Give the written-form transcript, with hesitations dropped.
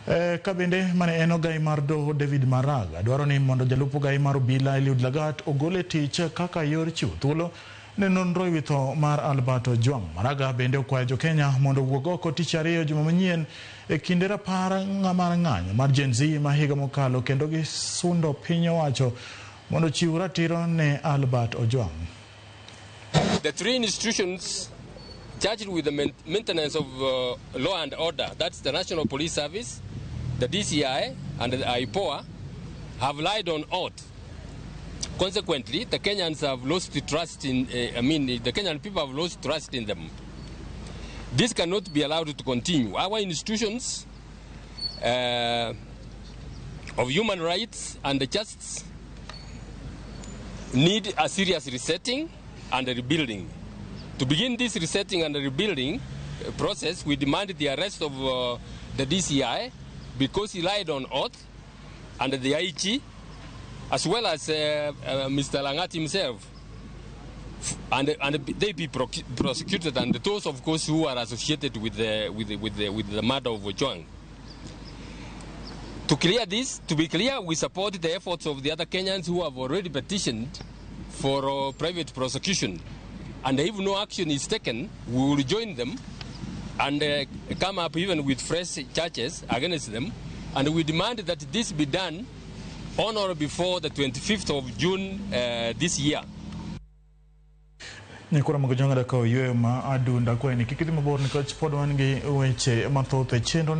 Kabende mane en ogai mar doho David Maraga dwaro ni mondo jalup ogai mar Obila Eliud Lagat ogol tich kaka yor chiwo thuolo ne nonro ewi tho mar Albert Ojwang. Maraga bende okwayo jo-Kenya mondo wuog oko tich ariyo juma manyien e kinde rapar mar ng'anyo mar Gen Z ma higa mokalo kendo gisundo piny owacho mondo chiw ratiro ne Albert Ojwang. The three institutions charged with the maintenance of law and order, that's the National Police Service, the DCI and the IPOA, have lied on oath. Consequently, the Kenyans have lost trust in, the Kenyan people have lost trust in them. This cannot be allowed to continue. Our institutions of human rights and the justice need a serious resetting and a rebuilding. To begin this resetting and rebuilding process, we demand the arrest of the DCI because he lied on oath, and the IG, as well as Mr. Lagat himself, and they be prosecuted, and those, of course, who are associated with the murder of Ojwang. To clear this, to be clear, we support the efforts of the other Kenyans who have already petitioned for private prosecution. And if no action is taken, we will join them and come up even with fresh charges against them. And we demand that this be done on or before the 25th of June this year. Nikura magonjanga da ko yue ma adu nda ko ni kikiti mabor ni coach podwan gi weche mathoth e chenro